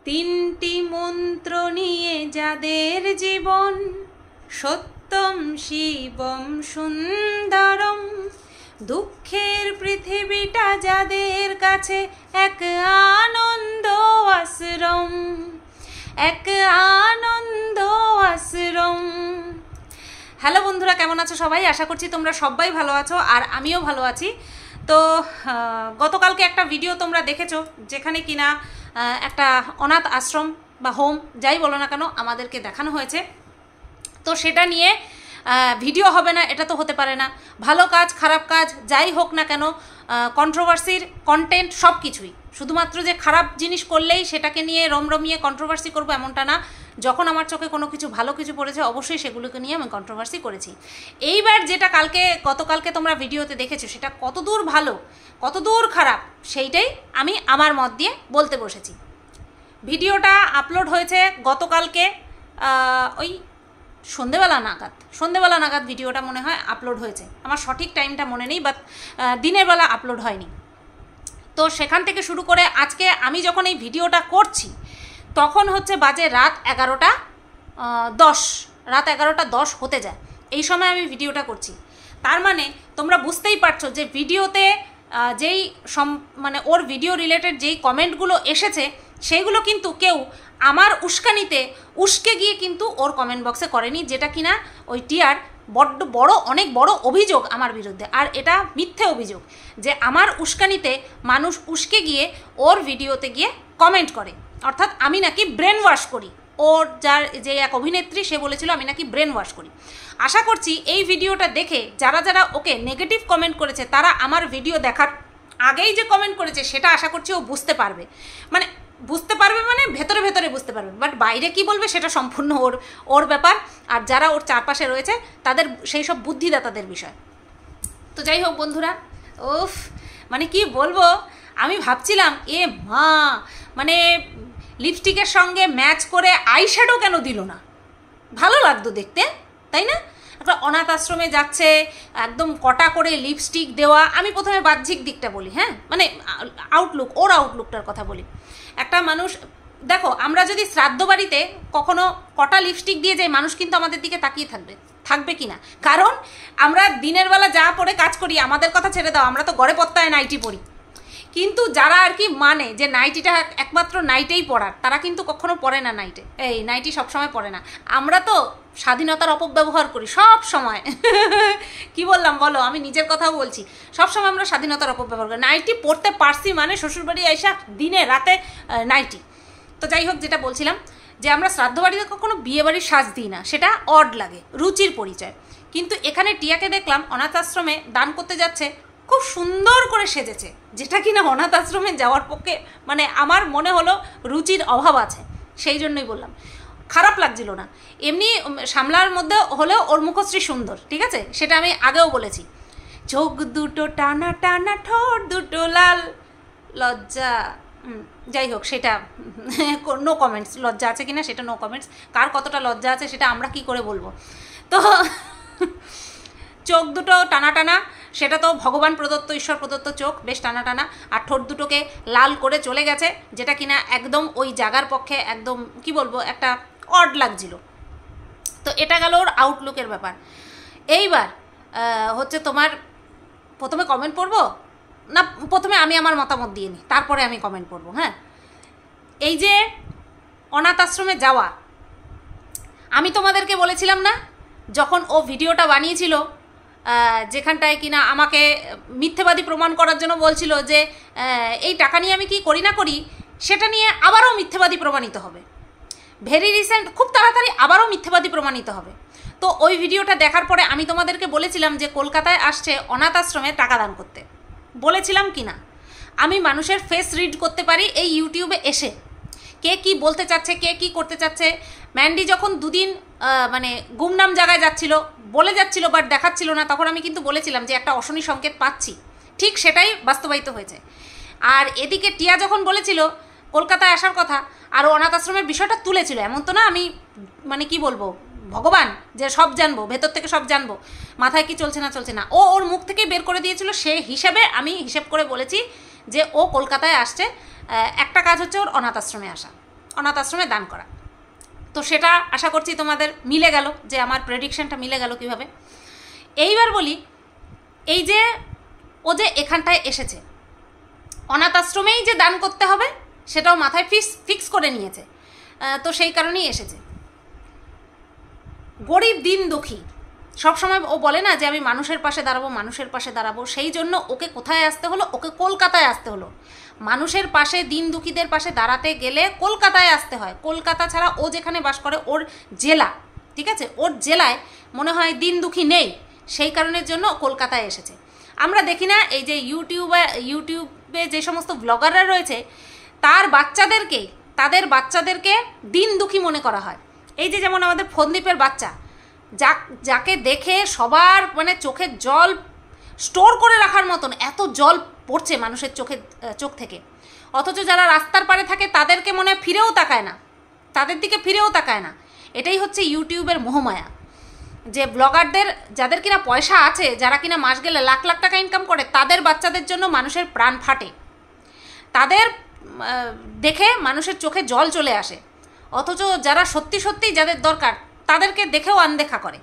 তিনটি মন্ত্র নিয়ে যাদের জীবন, সত্যম শিবম সুন্দরম। দুঃখের পৃথিবীটা যাদের কাছে এক আনন্দ আশ্রম, এক আনন্দ আশ্রম। হ্যালো বন্ধুরা, কেমন আছো সবাই? আশা করছি তোমরা সবাই ভালো আছো, আর আমিও ভালো আছি। তো গতকালকে একটা ভিডিও তোমরা দেখেছো, যেখানে কিনা একটা অনাথ আশ্রম বা হোম যাই বলো না কেন আমাদেরকে দেখানো হয়েছে। তো সেটা নিয়ে ভিডিও হবে না এটা তো হতে পারে না। ভালো কাজ খারাপ কাজ যাই হোক না কেন, কন্ট্রোভার্সির কন্টেন্ট সব কিছুই, শুধুমাত্র যে খারাপ জিনিস করলেই সেটাকে নিয়ে রমরমিয়ে কন্ট্রোভার্সি করবো এমনটা না। যখন আমার চোখে কোনো কিছু ভালো কিছু পড়েছে অবশ্যই সেগুলোকে নিয়ে আমি কন্ট্রোভার্সি করেছি। এইবার যেটা গতকালকে তোমরা ভিডিওতে দেখেছো সেটা কতদূর ভালো কতদূর খারাপ সেইটাই আমি আমার মত দিয়ে বলতে বসেছি। ভিডিওটা আপলোড হয়েছে গতকালকে ওই সন্ধেবেলা নাগাদ ভিডিওটা মনে হয় আপলোড হয়েছে। আমার সঠিক টাইমটা মনে নেই, বাট দিনের বেলা আপলোড হয়নি। তো সেখান থেকে শুরু করে আজকে আমি যখন এই ভিডিওটা করছি তখন হচ্ছে বাজে রাত 11:10 হতে যায়। এই সময় আমি ভিডিওটা করছি। তার মানে তোমরা বুঝতেই পারছো যে ভিডিওতে যেই মানে ওর ভিডিও রিলেটেড যেই কমেন্টগুলো এসেছে সেইগুলো কিন্তু কেউ আমার উস্কানিতে উস্কে গিয়ে কিন্তু ওর কমেন্ট বক্সে করেনি, যেটা কিনা ওই টিয়ার অনেক বড় অভিযোগ আমার বিরুদ্ধে। আর এটা মিথ্যে অভিযোগ যে আমার উস্কানিতে মানুষ উস্কে গিয়ে ওর ভিডিওতে গিয়ে কমেন্ট করে, অর্থাৎ আমি নাকি ব্রেন ওয়াশ করি। ওর যে এক অভিনেত্রী সে বলেছিল আমি নাকি ব্রেন ওয়াশ করি। আশা করছি এই ভিডিওটা দেখে যারা ওকে নেগেটিভ কমেন্ট করেছে তারা আমার ভিডিও দেখার আগেই যে কমেন্ট করেছে সেটা আশা করছি ও বুঝতে পারবে, মানে ভেতরে বুঝতে পারবে। বাট বাইরে কি বলবে সেটা সম্পূর্ণ ওর ব্যাপার, আর যারা ওর চারপাশে রয়েছে তাদের সেই সব বুদ্ধিদাতাদের বিষয়। তো যাই হোক বন্ধুরা, মানে কি বলবো, আমি ভাবছিলাম মানে লিপস্টিকের সঙ্গে ম্যাচ করে আইশ্যাডো কেন দিল না, ভালো লাগতো দেখতে, তাই না? একটা অনাথ আশ্রমে যাচ্ছে, একদম কটা করে লিপস্টিক দেওয়া। আমি প্রথমে বাহ্যিক দিকটা বলি, হ্যাঁ, মানে ওর আউটলুকটার কথা বলি। একটা মানুষ দেখো, আমরা যদি শ্রাদ্ধ বাড়িতে কখনো কটা লিপস্টিক দিয়ে যাই, মানুষ কিন্তু আমাদের দিকে তাকিয়ে থাকবে কি না? কারণ আমরা দিনের বেলা যা পরে কাজ করি, আমাদের কথা ছেড়ে দাও, আমরা তো গড়ে পত্তায় নাইটি পরি। কিন্তু যারা আর কি মানে যে নাইটিটা একমাত্র নাইটেই পরার, তারা কিন্তু কখনো পরে না নাইটি সবসময় পরে না। আমরা তো স্বাধীনতার অপব্যবহার করি সব সময়। কি বললাম বলো, আমি নিজের কথাও বলছি। সবসময় আমরা স্বাধীনতার অপব্যবহার করি। নাইটি পরতে পারছি মানে শ্বশুরবাড়ি আইসা দিনে রাতে নাইটি। তো যাই হোক, যেটা বলছিলাম যে আমরা শ্রাদ্ধ বাড়িতে কখনো বিয়ে বাড়ির সাজ দিই না, সেটা অড লাগে, রুচির পরিচয়। কিন্তু এখানে টিয়াকে দেখলাম অনাথ আশ্রমে দান করতে যাচ্ছে, খুব সুন্দর করে সেজেছে, যেটা কিনা অনাথ আশ্রমে যাওয়ার পক্ষে মানে আমার মনে হলো রুচির অভাব আছে, সেই জন্যই বললাম। খারাপ লাগছিল না, এমনি সামলার মধ্যে হলেও ওর মুখশ্রী সুন্দর, ঠিক আছে, সেটা আমি আগেও বলেছি। চোখ দুটো টানা টানা, ঠোঁট দুটো লাল, লজ্জা, যাই হোক সেটা নো কমেন্টস। লজ্জা আছে কিনা সেটা নো কমেন্টস, কার কতটা লজ্জা আছে সেটা আমরা কি করে বলবো। তো চোখ দুটো টানা টানা, সেটা তো ভগবান প্রদত্ত, ঈশ্বর প্রদত্ত চোখ, বেশ টানা টানা। আর ঠোঁট দুটোকে লাল করে চলে গেছে, যেটা কিনা একদম ওই জায়গার পক্ষে একদম কি বলবো একটা অড লাগছিল। তো এটা গেল ওর আউটলুকের ব্যাপার। এইবার হচ্ছে তোমার প্রথমে কমেন্ট পড়বো না, প্রথমে আমি আমার মতামত দিয়ে নিই, তারপরে আমি কমেন্ট পড়বো। হ্যাঁ, এই যে অনাথ আশ্রমে যাওয়া, আমি তোমাদেরকে বলেছিলাম না যখন ও ভিডিওটা বানিয়েছিল, যেখানটায় কিনা আমাকে মিথ্যেবাদী প্রমাণ করার জন্য বলছিল যে এই টাকা নিয়ে আমি কি করি না করি, সেটা নিয়ে আবারও মিথ্যেবাদী প্রমাণিত হবে। ভেরি রিসেন্ট, খুব তাড়াতাড়ি আবারও মিথ্যেবাদী প্রমাণিত হবে। তো ওই ভিডিওটা দেখার পরে আমি তোমাদেরকে বলেছিলাম যে কলকাতায় আসছে অনাথ আশ্রমে টাকা দান করতে, বলেছিলাম কি না? আমি মানুষের ফেস রিড করতে পারি এই ইউটিউবে এসে, কে কি বলতে চাচ্ছে, কে কি করতে চাচ্ছে। ম্যান্ডি যখন দুদিন মানে গুমনাম জায়গায় বলে যাচ্ছিল বাট দেখাচ্ছিল না, তখন আমি কিন্তু বলেছিলাম যে একটা অশনি সংকেত পাচ্ছি, ঠিক সেটাই বাস্তবায়িত হয়েছে। আর এদিকে টিয়া যখন বলেছিল কলকাতায় আসার কথা আর অনাথ আশ্রমের বিষয়টা তুলেছিল, এমন তো না আমি মানে কি বলবো ভগবান যে সব জানবো, ভেতর থেকে সব জানবো, মাথায় কি চলছে না ওর মুখ থেকেই বের করে দিয়েছিল। সেই হিসাবে আমি হিসেব করে বলেছি যে ও কলকাতায় আসছে, একটা কাজ হচ্ছে ওর অনাথ আশ্রমে আসা, অনাথ আশ্রমে দান করা। তো সেটা আশা করছি তোমাদের মিলে গেল, যে আমার প্রেডিকশনটা মিলে গেল কীভাবে। এইবার বলি, এই যে ও যে এখানটায় এসেছে, অনাথ আশ্রমেই যে দান করতে হবে সেটাও মাথায় ফিক্স করে নিয়েছে, তো সেই কারণেই এসেছে। গরিব দিন দুঃখী সবসময় ও বলে না যে আমি মানুষের পাশে দাঁড়াবো, মানুষের পাশে দাঁড়াবো, সেই জন্য ওকে কোথায় আসতে হলো, ওকে কলকাতায় আসতে হলো। মানুষের পাশে, দিন দুঃখীদের পাশে দাঁড়াতে গেলে কলকাতায় আসতে হয়। কলকাতা ছাড়া ও যেখানে বাস করে, ওর জেলা, ঠিক আছে, ওর জেলায় মনে হয় দিন দুঃখী নেই, সেই কারণের জন্য কলকাতায় এসেছে। আমরা দেখি না এই যে ইউটিউবে যে সমস্ত ব্লগাররা রয়েছে, তাদের বাচ্চাদেরকে দিন দুঃখী মনে করা হয়। এই যে যেমন আমাদের ফন্দীপের বাচ্চা, যাকে দেখে সবার মানে চোখের জল স্টোর করে রাখার মতন এত জল পড়ছে মানুষের চোখ থেকে, অথচ যারা রাস্তার পারে থাকে তাদেরকে মনে হয় ফিরেও তাকায় না, তাদের দিকে ফিরেও তাকায় না। এটাই হচ্ছে ইউটিউবের মোহমায়া, যে ব্লগারদের যাদের কিনা পয়সা আছে, যারা কিনা মাস গেলে লাখ লাখ টাকা ইনকাম করে, তাদের বাচ্চাদের জন্য মানুষের প্রাণ ফাটে, তাদের দেখে মানুষের চোখে জল চলে আসে, অথচ যারা সত্যি সত্যি যাদের দরকার তাদেরকে দেখেও আনদেখা করে।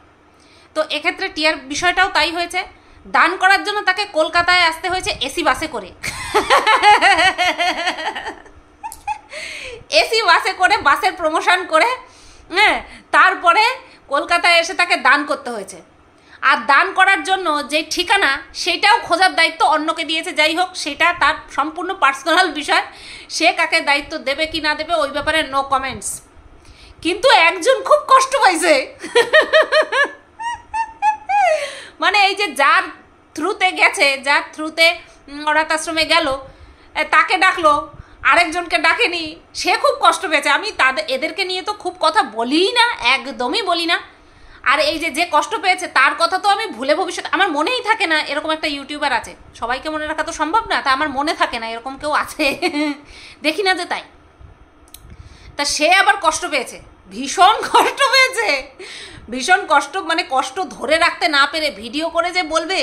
তো এক্ষেত্রে টিয়ার বিষয়টাও তাই হয়েছে। দান করার জন্য তাকে কলকাতায় আসতে হয়েছে এসি বাসে করে, এসি বাসে করে, বাসের প্রমোশন করে, হ্যাঁ, তারপরে কলকাতায় এসে তাকে দান করতে হয়েছে। আর দান করার জন্য যে ঠিকানা সেটাও খোঁজার দায়িত্ব অন্যকে দিয়েছে। যাই হোক, সেটা তার সম্পূর্ণ পার্সোনাল বিষয়, সে কাকে দায়িত্ব দেবে কি না দেবে ওই ব্যাপারে নো কমেন্টস। কিন্তু একজন খুব কষ্ট পাইছে, মানে এই যে যার থ্রুতে গেছে, যার থ্রুতে অনাথ আশ্রমে গেল, তাকে ডাকলো, আরেকজনকে ডাকেনি, সে খুব কষ্ট পেয়েছে। আমি এদেরকে নিয়ে তো খুব কথা বলিই না, একদমই বলি না। আর এই যে কষ্ট পেয়েছে তার কথা তো আমি ভুলে ভবিষ্যৎ, আমার মনেই থাকে না এরকম একটা ইউটিউবার আছে। সবাইকে মনে রাখা তো সম্ভব না, তা আমার মনে থাকে না এরকম কেউ আছে, দেখি না যে তাই। তা সে আবার কষ্ট পেয়েছে, ভীষণ কষ্ট পেয়েছে, ভীষণ কষ্ট, মানে কষ্ট ধরে রাখতে না পেরে ভিডিও করে যে বলবে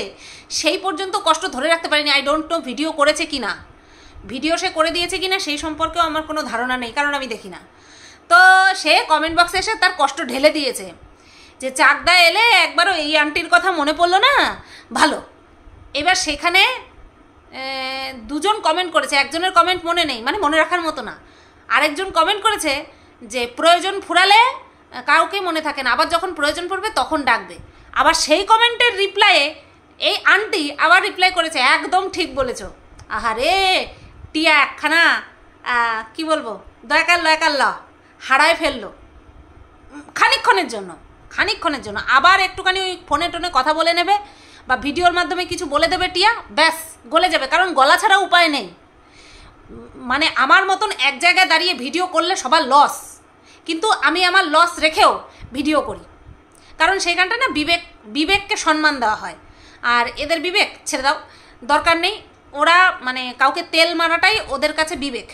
সেই পর্যন্ত কষ্ট ধরে রাখতে পারিনি। আই ডোন্ট নো ভিডিও করেছে কি না, ভিডিও সে করে দিয়েছে কি না সেই সম্পর্কেও আমার কোনো ধারণা নেই, কারণ আমি দেখি না। তো সে কমেন্ট বক্সে এসে তার কষ্ট ঢেলে দিয়েছে, যে চাকদা এলে একবারও এই আন্টির কথা মনে পড়লো না, ভালো। এবার সেখানে দুজন কমেন্ট করেছে, একজনের কমেন্ট মনে নেই, মানে মনে রাখার মতো না। আরেকজন কমেন্ট করেছে যে প্রয়োজন ফুরালে কাউকে মনে থাকে না, আবার যখন প্রয়োজন পড়বে তখন ডাকবে। আবার সেই কমেন্টের রিপ্লাইয়ে এই আন্টি আবার রিপ্লাই করেছে, একদম ঠিক বলেছ। আহারে টিয়া একখানা কি বলবো, দয়াকার ল হারায় ফেললো খানিকক্ষণের জন্য। আবার একটুখানি ওই ফোনে টোনে কথা বলে নেবে বা ভিডিওর মাধ্যমে কিছু বলে দেবে টিয়া, ব্যাস গলে যাবে, কারণ গলা ছাড়া উপায় নেই। মানে আমার মতন এক জায়গায় দাঁড়িয়ে ভিডিও করলে সবার লস, কিন্তু আমি আমার লস রেখেও ভিডিও করি, কারণ সেইখানটা না বিবেককে সম্মান দেওয়া হয়। আর এদের বিবেক ছেড়ে দাও, দরকার নেই, ওরা মানে কাউকে তেল মারাটাই ওদের কাছে বিবেক।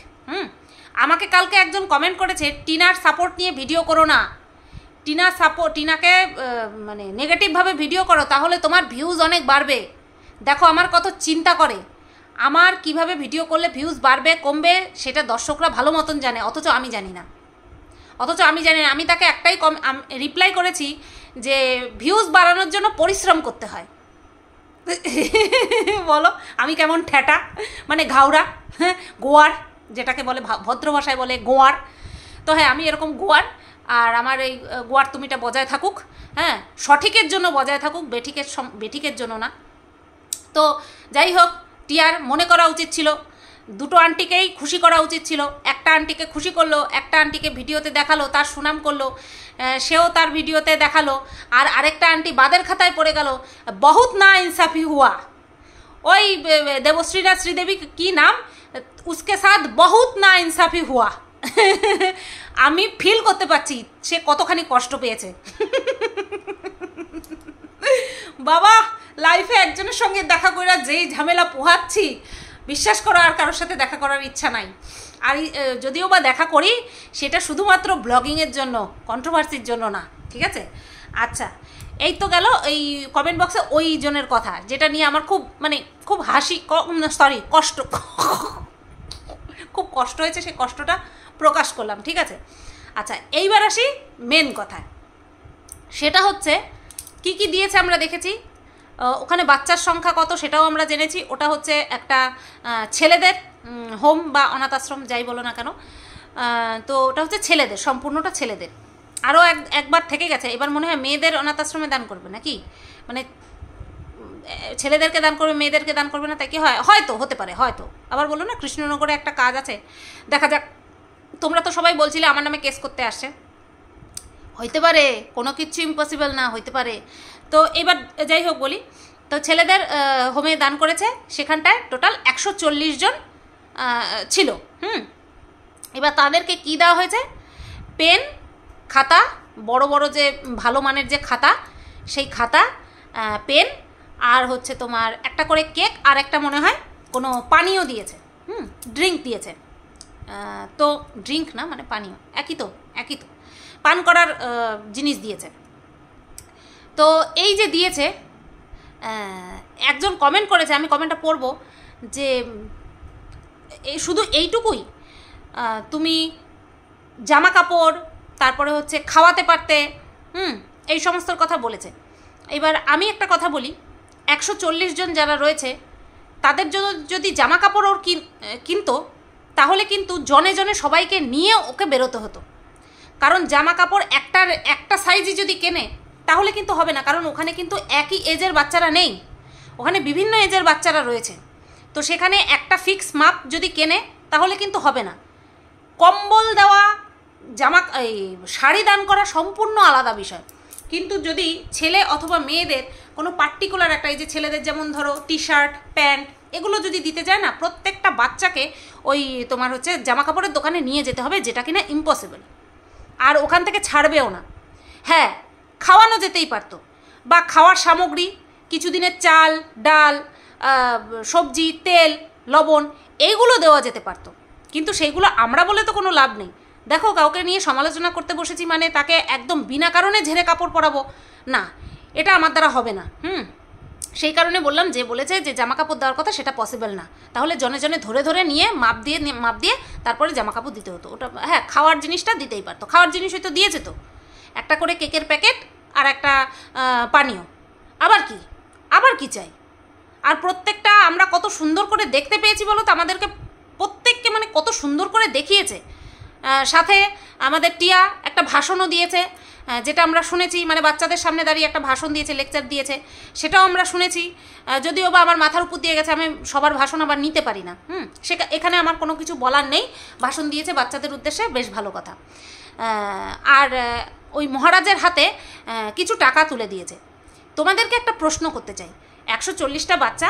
আমাকে কালকে একজন কমেন্ট করেছে, টিনার সাপোর্ট নিয়ে ভিডিও করো না, টিনাকে মানে নেগেটিভভাবে ভিডিও করো, তাহলে তোমার ভিউজ অনেক বাড়বে। দেখো আমার কত চিন্তা করে, আমার কিভাবে ভিডিও করলে ভিউজ বাড়বে কমবে সেটা দর্শকরা ভালো মতন জানে, অথচ আমি জানি না। আমি তাকে একটাই রিপ্লাই করেছি যে ভিউজ বাড়ানোর জন্য পরিশ্রম করতে হয়। বলো আমি কেমন ঠেটা, মানে ঘাউড়া, হ্যাঁ, গোয়ার, যেটাকে বলে ভদ্র ভাষায় বলে গোয়ার। তো হ্যাঁ, আমি এরকম গোয়ার, আর আমার এই গোয়ার তুমিটা বজায় থাকুক, হ্যাঁ, সঠিকের জন্য বজায় থাকুক, বেঠিকের জন্য না। তো যাই হোক, টিয়ার মনে করা উচিত ছিল, দুটো আন্টিকেই খুশি করা উচিত ছিল। একটা আন্টিকে খুশি করলো, একটা আন্টিকে ভিডিওতে দেখালো, তার সুনাম করলো, সেও তার ভিডিওতে দেখালো, আর আরেকটা আন্টি বাদের খাতায় পড়ে গেল, বহুত না ইনসাফি হুয়া। ওই দেবশ্রী না শ্রীদেবী কি নাম, উসকে সাথ বহুত না ইনসাফি হুয়া। আমি ফিল করতে পারছি সে কতখানি কষ্ট পেয়েছে। বাবা, লাইফে একজনের সঙ্গে দেখা করে যেই ঝামেলা পোহাচ্ছি, বিশ্বাস করো আর কারোর সাথে দেখা করার ইচ্ছা নাই। আর যদিও বা দেখা করি সেটা শুধুমাত্র ব্লগিংয়ের জন্য, কন্ট্রোভার্সির জন্য না, ঠিক আছে। আচ্ছা, এই তো গেল এই কমেন্ট বক্সে ওই জনের কথা, যেটা নিয়ে আমার খুব হাসি, কষ্ট, খুব কষ্ট হয়েছে। সেই কষ্টটা প্রকাশ করলাম, ঠিক আছে। আচ্ছা, এইবার আসি মেন কথায়। সেটা হচ্ছে কি কি দিয়েছে আমরা দেখেছি। ওখানে বাচ্চার সংখ্যা কত সেটাও আমরা জেনেছি। ওটা হচ্ছে একটা ছেলেদের হোম বা অনাথ আশ্রম যাই বলো না কেন, তো ওটা হচ্ছে ছেলেদের, সম্পূর্ণটা ছেলেদের। আরও একবার থেকে গেছে, এবার মনে হয় মেয়েদের অনাথ আশ্রমে দান করবে নাকি, মানে ছেলেদেরকে দান করবে মেয়েদেরকে দান করবে না, তাই কি হয়, হয়তো হতে পারে, হয়তো। আবার বলো না কৃষ্ণনগরে একটা কাজ আছে, দেখা যাক। তোমরা তো সবাই বলছিলে আমার নামে কেস করতে আসছে, হইতে পারে, কোনো কিছু ইম্পসিবল না, হইতে পারে। তো এবার যাই হোক বলি, তো ছেলেদের হোমে দান করেছে, সেখানটায় টোটাল 140 জন ছিল। এবার তাদেরকে কি দেওয়া হয়েছে, পেন, খাতা, বড় বড় যে ভালো মানের যে খাতা, সেই খাতা, পেন, আর হচ্ছে তোমার একটা করে কেক, আর একটা মনে হয় কোনো পানীয় দিয়েছে, ড্রিঙ্ক দিয়েছে। তো ড্রিঙ্ক না, মানে পানীয়, একই তো পান করার জিনিস দিয়েছে। তো এই যে দিয়েছে, একজন কমেন্ট করেছে, আমি কমেন্টটা পড়বো, যে শুধু এইটুকুই, তুমি জামা কাপড়, তারপরে হচ্ছে খাওয়াতে পারতে, এই সমস্ত কথা বলেছে। এবার আমি একটা কথা বলি, 140 জন যারা রয়েছে তাদের জন্য যদি জামা কাপড় ওর কিনতো, তাহলে কিন্তু জনে জনে সবাইকে নিয়ে ওকে বেরোতে হতো। কারণ জামা কাপড় একটা সাইজই যদি কেনে তাহলে কিন্তু হবে না, কারণ ওখানে কিন্তু একই এজের বাচ্চারা নেই, ওখানে বিভিন্ন এজের বাচ্চারা রয়েছে। তো সেখানে একটা ফিক্স মাপ যদি কেনে তাহলে কিন্তু হবে না। কম্বল দেওয়া, শাড়ি দান করা সম্পূর্ণ আলাদা বিষয়। কিন্তু যদি ছেলে অথবা মেয়েদের কোনো পার্টিকুলার একটা, এই যে ছেলেদের যেমন ধরো টি শার্ট, প্যান্ট, এগুলো যদি দিতে যায় না, প্রত্যেকটা বাচ্চাকে ওই তোমার হচ্ছে জামা কাপড়ের দোকানে নিয়ে যেতে হবে, যেটা কিনা ইম্পসিবল, আর ওখান থেকে ছাড়বেও না। হ্যাঁ, খাওয়ানো যেতেই পারতো, বা খাওয়ার সামগ্রী, কিছুদিনের চাল, ডাল, সবজি, তেল, লবণ, এইগুলো দেওয়া যেতে পারতো। কিন্তু সেইগুলো আমরা বলে তো কোনো লাভ নেই। দেখো, কাউকে নিয়ে সমালোচনা করতে বসেছি মানে তাকে একদম বিনা কারণে ঝেড়ে কাপড় পরাবো না, এটা আমার দ্বারা হবে না। সেই কারণে বললাম, যে বলেছে যে জামা কাপড় দেওয়ার কথা, সেটা পসিবল না। তাহলে জনে জনে ধরে ধরে নিয়ে মাপ দিয়ে তারপরে জামা কাপড় দিতে হতো। ওটা হ্যাঁ, খাওয়ার জিনিসটা দিতেই পারতো, খাওয়ার জিনিস হয়তো দিয়েছে, তো একটা করে কেকের প্যাকেট আর একটা পানীয়, আবার কি চাই। আর প্রত্যেকটা আমরা কত সুন্দর করে দেখতে পেয়েছি বলো তো, আমাদেরকে প্রত্যেককে মানে কত সুন্দর করে দেখিয়েছে। সাথে আমাদের টিয়া একটা ভাষণও দিয়েছে, যেটা আমরা শুনেছি, মানে বাচ্চাদের সামনে দাঁড়িয়ে একটা ভাষণ দিয়েছে, লেকচার দিয়েছে, সেটাও আমরা শুনেছি। যদিও বা আমার মাথার উপর দিয়ে গেছে, আমি সবার ভাষণ আবার নিতে পারি না। এখানে আমার কোনো কিছু বলার নেই, ভাষণ দিয়েছে বাচ্চাদের উদ্দেশ্যে, বেশ ভালো কথা। আর ওই মহারাজের হাতে কিছু টাকা তুলে দিয়েছে। তোমাদেরকে একটা প্রশ্ন করতে চাই, 140টা বাচ্চা,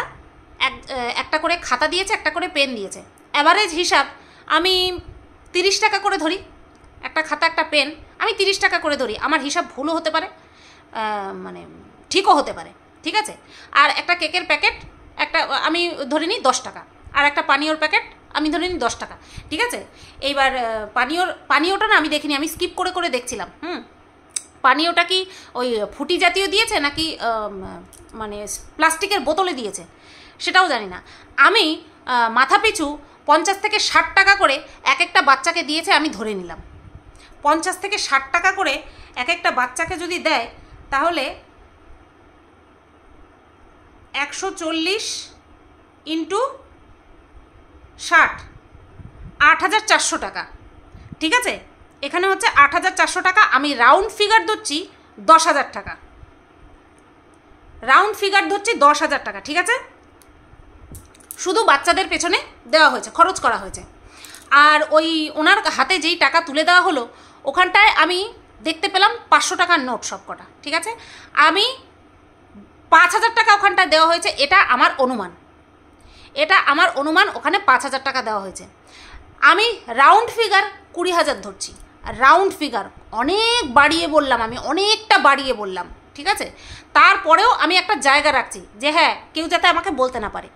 একটা করে খাতা দিয়েছে, একটা করে পেন দিয়েছে, অ্যাভারেজ হিসাব আমি 30 টাকা করে ধরি, একটা খাতা একটা পেন আমি 30 টাকা করে ধরি। আমার হিসাব ভুলও হতে পারে, মানে ঠিকও হতে পারে, ঠিক আছে। আর একটা কেকের প্যাকেট একটা আমি ধরে নিই 10 টাকা, আর একটা পানীয়র প্যাকেট আমি ধরে নিই 10 টাকা, ঠিক আছে। এইবার পানীয়টা না আমি দেখিনি, আমি স্কিপ করে করে দেখছিলাম। পানীয়টা কি ওই ফুটি জাতীয় দিয়েছে নাকি মানে প্লাস্টিকের বোতলে দিয়েছে সেটাও জানি না। আমি মাথা পিছু 50 থেকে 60 টাকা করে এক একটা বাচ্চাকে দিয়েছে, আমি ধরে নিলাম 50 থেকে 60 টাকা করে এক একটা বাচ্চাকে যদি দেয়, তাহলে 140 ইন্টু 60, 8400 টাকা, ঠিক আছে। এখানে হচ্ছে 8400 টাকা, আমি রাউন্ড ফিগার ধরছি 10,000 টাকা, রাউন্ড ফিগার ধরছি 10,000 টাকা, ঠিক আছে। শুধু বাচ্চাদের পেছনে দেওয়া হয়েছে, খরচ করা হয়েছে। আর ওই ওনার হাতে যেই টাকা তুলে দেওয়া হলো, ওখানটায় আমি দেখতে পেলাম 500 টাকার নোট সব কটা, ঠিক আছে। আমি 5,000 টাকা ওখানটায় দেওয়া হয়েছে, এটা আমার অনুমান, ওখানে 5,000 টাকা দেওয়া হয়েছে। আমি রাউন্ড ফিগার 20,000 ধরছি, রাউন্ড ফিগার অনেক বাড়িয়ে বললাম, আমি অনেকটা বাড়িয়ে বললাম, ঠিক আছে। তারপরেও আমি একটা জায়গা রাখছি যে হ্যাঁ, কেউ যাতে আমাকে বলতে না পারে।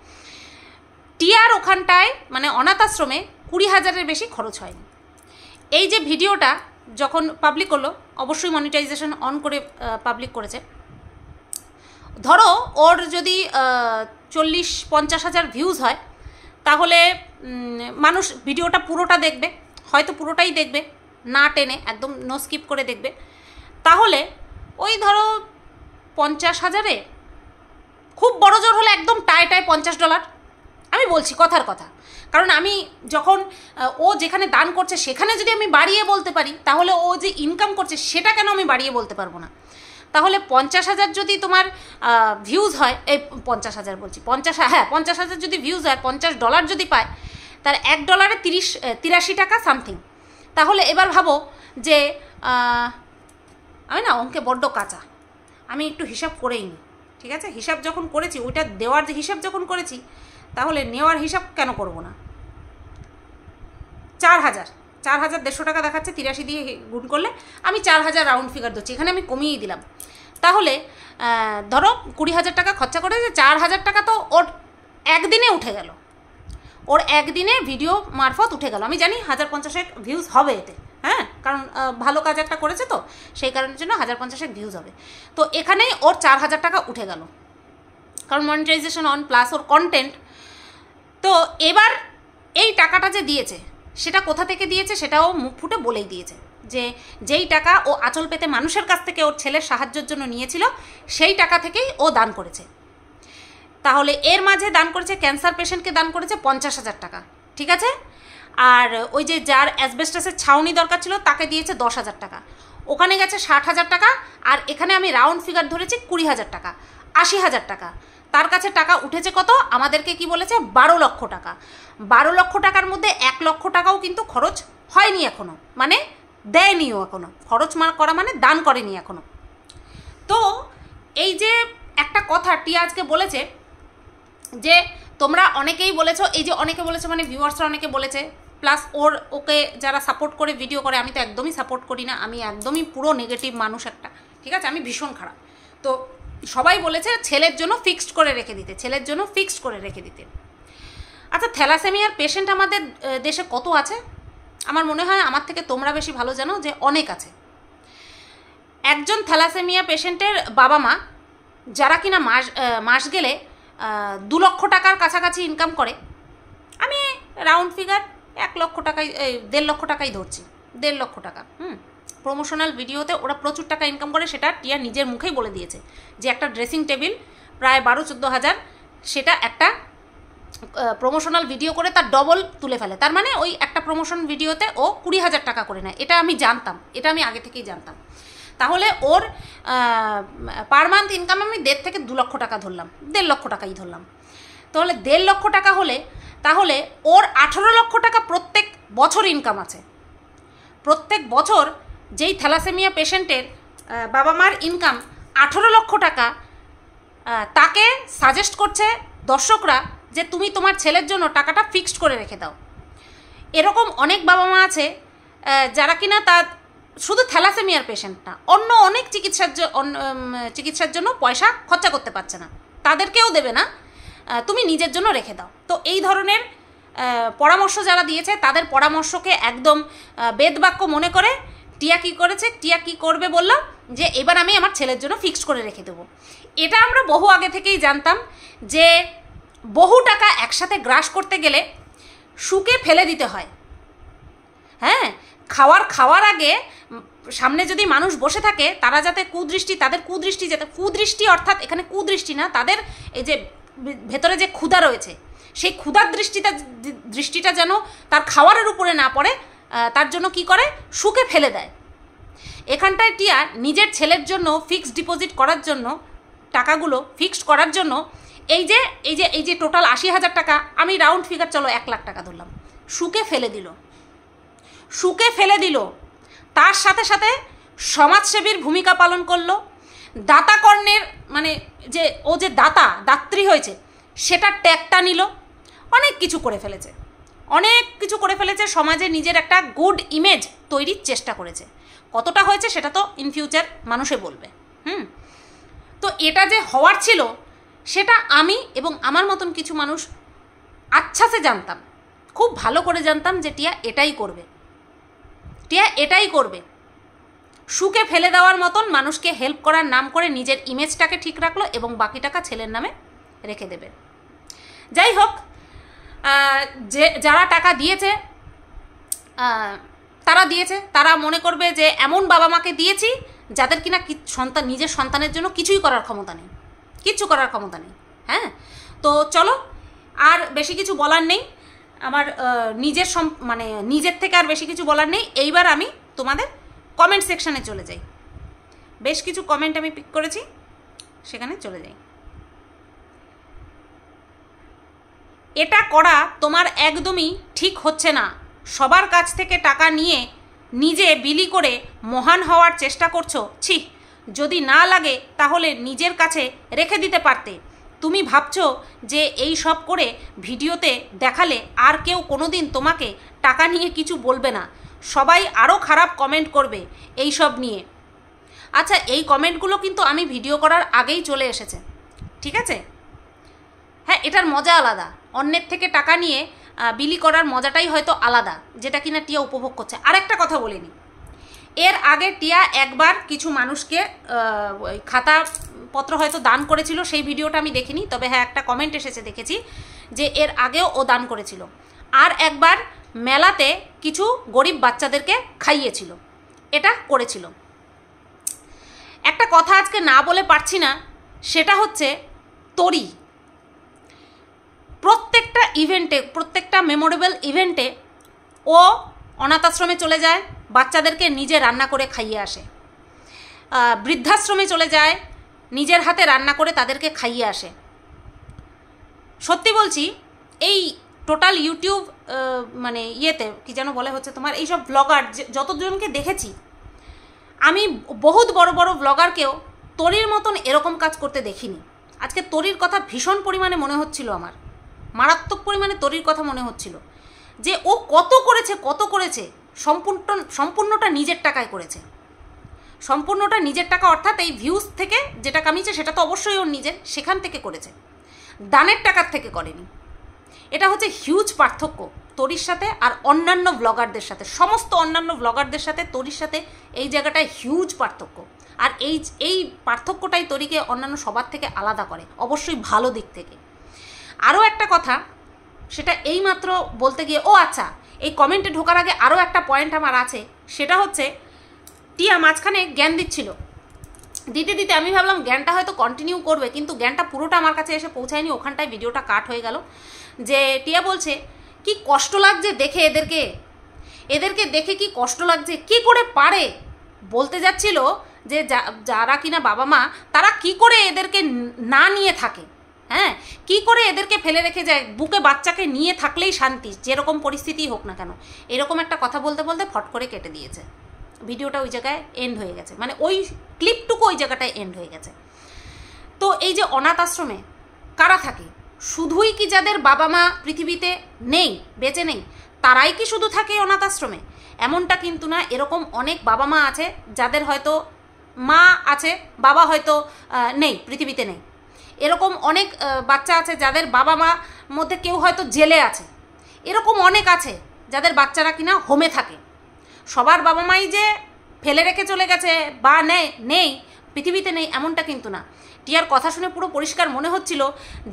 টিয়ার ওখানটায় মানে অনাথ আশ্রমে 20,000-এর বেশি খরচ হয়নি। এই যে ভিডিওটা যখন পাবলিক করলো, অবশ্যই মনিটাইজেশন অন করে পাবলিক করেছে। ধরো ওর যদি 40-50 হাজার ভিউজ হয়, তাহলে মানুষ ভিডিওটা পুরোটা দেখবে, হয়তো পুরোটাই দেখবে, না টেনে একদম নো স্কিপ করে দেখবে, তাহলে ওই ধরো 50,000-এ খুব বড় জোর হলে একদম টায় $50, আমি বলছি কথার কথা। কারণ আমি যখন ও যেখানে দান করছে সেখানে যদি আমি বাড়িয়ে বলতে পারি, তাহলে ও যে ইনকাম করছে সেটা কেন আমি বাড়িয়ে বলতে পারবো না? তাহলে 50,000 যদি তোমার ভিউজ হয়, এই 50,000 বলছি, 50,000 যদি ভিউজ হয়, $50 যদি পায়, তার $1 83 টাকা সামথিং। তাহলে এবার ভাবো যে আমি না অঙ্কে বড্ড কাঁচা, আমি একটু হিসাব করেই নিই, ঠিক আছে? হিসাব যখন করেছি, ওইটা দেওয়ার যে হিসাব যখন করেছি, তাহলে নেওয়ার হিসাব কেন করব না? 4,150 টাকা দেখাচ্ছে, 83 দিয়ে গুণ করলে আমি 4,000 রাউন্ড ফিগার দিচ্ছি, এখানে আমি কমিয়েই দিলাম। তাহলে ধরো 20,000 টাকা খরচা করে, 4,000 টাকা তো ওর একদিনে উঠে গেল, ওর একদিনে ভিডিও মারফত উঠে গেল। আমি জানি 1050 ভিউজ হবে এতে, হ্যাঁ, কারণ ভালো কাজ একটা করেছে তো, সেই কারণের জন্য 1050 ভিউজ হবে। তো এখানেই ওর 4,000 টাকা উঠে গেল, কারণ মনিটাইজেশন অন প্লাস ওর কন্টেন্ট। তো এবার এই টাকাটা যে দিয়েছে সেটা কোথা থেকে দিয়েছে সেটাও মুখ ফুটে বলেই দিয়েছে, যে যেই টাকা ও আঁচল পেতে মানুষের কাছ থেকে ওর ছেলের সাহায্যের জন্য নিয়েছিল, সেই টাকা থেকেই ও দান করেছে। তাহলে এর মাঝে দান করেছে, ক্যান্সার পেশেন্টকে দান করেছে 50,000 টাকা, ঠিক আছে? আর ওই যে যার অ্যাসবেস্টাসের ছাউনি দরকার ছিল তাকে দিয়েছে 10,000 টাকা, ওখানে গেছে 60,000 টাকা, আর এখানে আমি রাউন্ড ফিগার ধরেছি 20,000 টাকা, 80,000 টাকা। তার কাছে টাকা উঠেছে কত? আমাদেরকে কি বলেছে? 12 লক্ষ টাকা। 12 লক্ষ টাকার মধ্যে 1 লক্ষ টাকাও কিন্তু খরচ হয়নি এখনও, মানে দেয়নিও এখনও। খরচ করা মানে দান করেনি এখনও। তো এই যে একটা কথা টিয়া আজকে বলেছে, যে তোমরা অনেকেই বলেছো, এই যে অনেকে বলেছে মানে ভিউয়ার্সরা অনেকে বলেছে, প্লাস ওকে যারা সাপোর্ট করে ভিডিও করে, আমি তো একদমই সাপোর্ট করি না, আমি একদমই পুরো নেগেটিভ মানুষ একটা, ঠিক আছে? আমি ভীষণ খারাপ। তো সবাই বলেছে ছেলের জন্য ফিক্সড করে রেখে দিতে, ছেলের জন্য ফিক্সড করে রেখে দিতে। আচ্ছা, থ্যালাসেমিয়ার পেশেন্ট আমাদের দেশে কত আছে? আমার মনে হয় আমার থেকে তোমরা বেশি ভালো জানো যে অনেক আছে। একজন থ্যালাসেমিয়া পেশেন্টের বাবা মা যারা কিনা মাস গেলে 2 লক্ষ টাকার কাছাকাছি ইনকাম করে, আমি রাউন্ড ফিগার 1 লক্ষ টাকাই, 1.5 লক্ষ টাকাই ধরছি, 1.5 লক্ষ টাকা। প্রমোশনাল ভিডিওতে ওরা প্রচুর টাকা ইনকাম করে, সেটা টিয়া নিজের মুখেই বলে দিয়েছে, যে একটা ড্রেসিং টেবিল প্রায় 12-14 হাজার, সেটা একটা প্রমোশনাল ভিডিও করে তার ডবল তুলে ফেলে। তার মানে ওই একটা প্রমোশন ভিডিওতে ও 20,000 টাকা করে নেয়। এটা আমি জানতাম, এটা আমি আগে থেকেই জানতাম। তাহলে ওর পার মান্থ ইনকাম আমি 1.5 থেকে 2 লক্ষ টাকা ধরলাম, 1.5 লক্ষ টাকাই ধরলাম। তাহলে 1.5 লক্ষ টাকা হলে তাহলে ওর 18 লক্ষ টাকা প্রত্যেক বছর ইনকাম আছে। প্রত্যেক বছর যেই থ্যালাসেমিয়া পেশেন্টের বাবা মার ইনকাম 18 লক্ষ টাকা, তাকে সাজেস্ট করছে দর্শকরা যে তুমি তোমার ছেলের জন্য টাকাটা ফিক্সড করে রেখে দাও। এরকম অনেক বাবা মা আছে যারা কিনা তার শুধু থ্যালাসেমিয়ার পেশেন্ট না, অন্য অনেক চিকিৎসার জন্য পয়সা খরচা করতে পারছে না, তাদেরকেও দেবে না, তুমি নিজের জন্য রেখে দাও। তো এই ধরনের পরামর্শ যারা দিয়েছে তাদের পরামর্শকে একদম বেদবাক্য মনে করে টিয়া কী করেছে, টিয়া কী করবে বললাম, যে এবার আমি আমার ছেলের জন্য ফিক্সড করে রেখে দেবো। এটা আমরা বহু আগে থেকেই জানতাম যে বহু টাকা একসাথে গ্রাস করতে গেলে শুকে ফেলে দিতে হয়। হ্যাঁ, খাওয়ার আগে সামনে যদি মানুষ বসে থাকে, তারা যাতে তাদের কুদৃষ্টি অর্থাৎ এখানে কুদৃষ্টি না, তাদের এই যে ভেতরে যে ক্ষুধা রয়েছে, সেই ক্ষুধার দৃষ্টিটা যেন তার খাওয়ারের উপরে না পড়ে, তার জন্য কি করে, শুকে ফেলে দেয়। এখানটায় টিয়া নিজের ছেলের জন্য ফিক্সড ডিপোজিট করার জন্য, টাকাগুলো ফিক্সড করার জন্য এই যে টোটাল 80,000 টাকা, আমি রাউন্ড ফিগার চলো 1 লাখ টাকা ধরলাম, শুকে ফেলে দিল। তার সাথে সাথে সমাজসেবীর ভূমিকা পালন করলো, দাতা কর্ণের মানে যে ও যে দাত্রী হয়েছে সেটার ট্যাগটা নিল, অনেক কিছু করে ফেলেছে, সমাজে নিজের একটা গুড ইমেজ তৈরির চেষ্টা করেছে। কতটা হয়েছে সেটা তো ইন ফিউচার মানুষে বলবে। তো এটা যে হওয়ার ছিল সেটা আমি এবং আমার মতন কিছু মানুষ আচ্ছাসে জানতাম, খুব ভালো করে জানতাম যে টিয়া এটাই করবে। শুকে ফেলে দেওয়ার মতন মানুষকে হেল্প করার নাম করে নিজের ইমেজটাকে ঠিক রাখলো এবং বাকি টাকা ছেলের নামে রেখে দেবে। যাই হোক, যারা টাকা দিয়েছে তারা দিয়েছে, তারা মনে করবে যে এমন বাবা মাকে দিয়েছি যাদের কিনা সন্তান, নিজের সন্তানের জন্য কিছুই করার ক্ষমতা নেই, কিচ্ছু করার ক্ষমতা নেই। হ্যাঁ, তো চলো, আর বেশি কিছু বলার নেই আমার, মানে নিজের থেকে আর বেশি কিছু বলার নেই। এইবার আমি তোমাদের কমেন্ট সেকশানে চলে যাই। বেশ কিছু কমেন্ট আমি পিক করেছি, সেখানে চলে যাই। এটা করা তোমার একদমই ঠিক হচ্ছে না। সবার কাছ থেকে টাকা নিয়ে নিজে বিলি করে মহান হওয়ার চেষ্টা করছো। ছি, যদি না লাগে তাহলে নিজের কাছে রেখে দিতে পারতে। তুমি ভাবছো যে এই সব করে ভিডিওতে দেখালে আর কেউ কোনোদিন তোমাকে টাকা নিয়ে কিছু বলবে না, সবাই আরও খারাপ কমেন্ট করবে এই সব নিয়ে। আচ্ছা, এই কমেন্টগুলো কিন্তু আমি ভিডিও করার আগেই চলে এসেছে, ঠিক আছে? হ্যাঁ, এটার মজা আলাদা, অন্যের থেকে টাকা নিয়ে বিলি করার মজাটাই হয়তো আলাদা, যেটা কিনা টিয়া উপভোগ করছে। আরেকটা কথা বলিনি, এর আগে টিয়া একবার কিছু মানুষকে খাতাপত্র হয়তো দান করেছিল, সেই ভিডিওটা আমি দেখিনি, তবে হ্যাঁ একটা কমেন্ট এসেছে দেখেছি যে এর আগেও ও দান করেছিল। আর একবার মেলাতে কিছু গরিব বাচ্চাদেরকে খাইয়েছিল, এটা করেছিল। একটা কথা আজকে না বলে পারছি না, সেটা হচ্ছে তরি। প্রত্যেকটা ইভেন্টে, প্রত্যেকটা মেমোরেবল ইভেন্টে ও অনাথ আশ্রমে চলে যায়, বাচ্চাদেরকে নিজে রান্না করে খাইয়ে আসে। বৃদ্ধাশ্রমে চলে যায়, নিজের হাতে রান্না করে তাদেরকে খাইয়ে আসে। সত্যি বলছি, এই টোটাল ইউটিউব মানে ইয়েতে কি যেন বলে হচ্ছে তোমার, এইসব ব্লগার যতজনকে দেখেছি আমি, বহুত বড় বড় ব্লগারকেও তরির মতন এরকম কাজ করতে দেখিনি। আজকে তরির কথা ভীষণ পরিমাণে মনে হচ্ছিল আমার, মারাত্মক পরিমাণে তরির কথা মনে হচ্ছিল যে ও কত করেছে, সম্পূর্ণটা নিজের টাকায় করেছে, সম্পূর্ণটা নিজের টাকা, অর্থাৎ এই ভিউজ থেকে যেটা কামিয়েছে সেটা তো অবশ্যই ওর নিজের, সেখান থেকে করেছে, দানের টাকার থেকে করেনি। এটা হচ্ছে হিউজ পার্থক্য তরির সাথে আর অন্যান্য ব্লগারদের সাথে, সমস্ত অন্যান্য ব্লগারদের সাথে তরির সাথে এই জায়গাটায় হিউজ পার্থক্য। আর এই পার্থক্যটাই তরিকে অন্যান্য সবার থেকে আলাদা করে, অবশ্যই ভালো দিক থেকে। আরও একটা কথা, সেটা এইমাত্র বলতে গিয়ে, ও আচ্ছা, এই কমেন্টে ঢোকার আগে আরও একটা পয়েন্ট আমার আছে, সেটা হচ্ছে টিয়া মাঝখানে জ্ঞান দিচ্ছিল, দিতে আমি ভাবলাম জ্ঞানটা হয়তো কন্টিনিউ করবে, কিন্তু জ্ঞানটা পুরোটা আমার কাছে এসে পৌঁছায়নি, ওখানটায় ভিডিওটা কাট হয়ে গেল। যে টিয়া বলছে কি কষ্ট লাগছে দেখে, এদেরকে দেখে কি কষ্ট লাগছে, কি করে পারে, বলতে যাচ্ছিল যে যারা কিনা বাবা মা, তারা কি করে এদেরকে না নিয়ে থাকে, হ্যাঁ, কি করে এদেরকে ফেলে রেখে যায়, বুকে বাচ্চাকে নিয়ে থাকলেই শান্তি, যেরকম পরিস্থিতি হোক না কেন। এরকম একটা কথা বলতে বলতে ফট করে কেটে দিয়েছে ভিডিওটা, ওই জায়গায় এন্ড হয়ে গেছে, মানে ওই ক্লিপটুকু ওই জায়গাটায় এন্ড হয়ে গেছে। তো এই যে অনাথ আশ্রমে কারা থাকে, শুধুই কি যাদের বাবা মা পৃথিবীতে নেই, বেঁচে নেই, তারাই কি শুধু থাকে অনাথ আশ্রমে? এমনটা কিন্তু না, এরকম অনেক বাবা মা আছে যাদের হয়তো মা আছে, বাবা হয়তো নেই, পৃথিবীতে নেই। এরকম অনেক বাচ্চা আছে যাদের বাবা মা মধ্যে কেউ হয়তো জেলে আছে, এরকম অনেক আছে যাদের বাচ্চারা কিনা হোমে থাকে। সবার বাবা মাই যে ফেলে রেখে চলে গেছে বা নেই, পৃথিবীতে নেই, এমনটা কিন্তু না। টিয়ার কথা শুনে পুরো পরিষ্কার মনে হচ্ছিল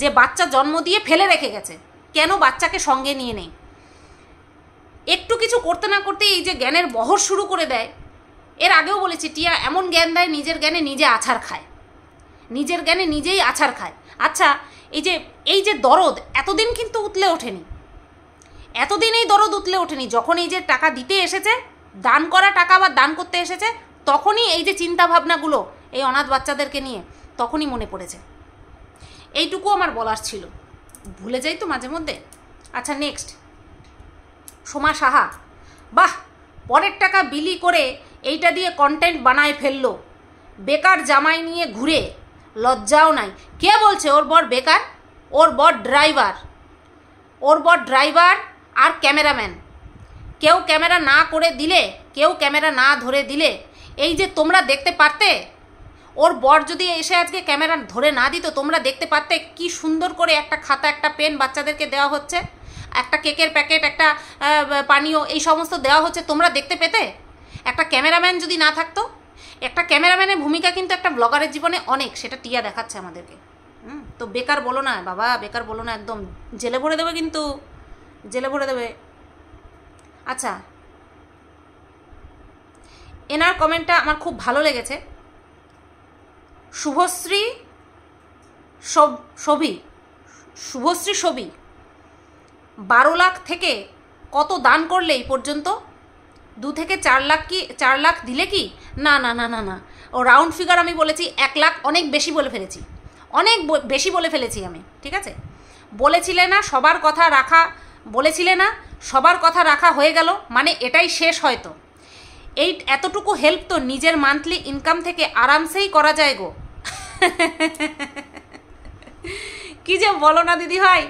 যে বাচ্চা জন্ম দিয়ে ফেলে রেখে গেছে, কেন বাচ্চাকে সঙ্গে নিয়ে নেই। একটু কিছু করতে না করতেই এই যে জ্ঞানের বহর শুরু করে দেয়। এর আগেও বলেছি, টিয়া এমন জ্ঞান দেয়, নিজের জ্ঞানে নিজে আছাড় খায়, নিজের জ্ঞানে নিজেই আছাড় খায়। আচ্ছা, এই যে দরদ এতদিন কিন্তু উতলে ওঠেনি, এতদিন এই দরদ উতলে ওঠেনি। যখন এই যে টাকা দিতে এসেছে, দান করা টাকা বা দান করতে এসেছে, তখনই এই যে চিন্তা ভাবনাগুলো এই অনাথ বাচ্চাদেরকে নিয়ে তখনই মনে পড়েছে। এইটুকু আমার বলার ছিল, ভুলে যাই তো মাঝে মধ্যে। আচ্ছা, নেক্সট সোমা সাহা, বাহ, পরের টাকা বিলি করে এইটা দিয়ে কন্টেন্ট বানায় ফেললো, বেকার জামাই নিয়ে ঘুরে, লজ্জাও নাই। কে বলছে ওর বর বেকার? ওর বর ড্রাইভার আর ক্যামেরাম্যান। কেউ ক্যামেরা না করে দিলে, কেউ ক্যামেরা না ধরে দিলে এই যে তোমরা দেখতে পারতে, ওর বর যদি এসে আজকে ক্যামেরা ধরে না দিত, তোমরা দেখতে পারতে কি সুন্দর করে একটা খাতা, একটা পেন বাচ্চাদেরকে দেওয়া হচ্ছে, একটা কেকের প্যাকেট, একটা পানীয়, এই সমস্ত দেওয়া হচ্ছে, তোমরা দেখতে পেতে। একটা ক্যামেরাম্যান যদি না থাকতো, একটা ক্যামেরাম্যানের ভূমিকা কিন্তু একটা ব্লগারের জীবনে অনেক, সেটা টিয়া দেখাচ্ছে আমাদেরকে। তো বেকার বলো না বাবা, বেকার বলো না, একদম জেলে ভরে দেবে, কিন্তু জেলে ভরে দেবে। আচ্ছা, এনার কমেন্টটা আমার খুব ভালো লেগেছে। শুভশ্রী ছবি 12 লাখ থেকে কত দান করলে এই পর্যন্ত? 2 থেকে 4 লাখ কি 4 লাখ দিলে কি? না না না না না, ও রাউন্ড ফিগার আমি বলেছি 1 লাখ, অনেক বেশি বলে ফেলেছি, অনেক বেশি বলে ফেলেছি আমি, ঠিক আছে? বলেছিলে না সবার কথা রাখা, বলেছিলে না সবার কথা রাখা হয়ে গেল, মানে এটাই শেষ হয়তো। এই এতটুকু হেল্প তো নিজের মান্থলি ইনকাম থেকে আরামসেই করা যায় গো। কি যে বলো না দিদি ভাই,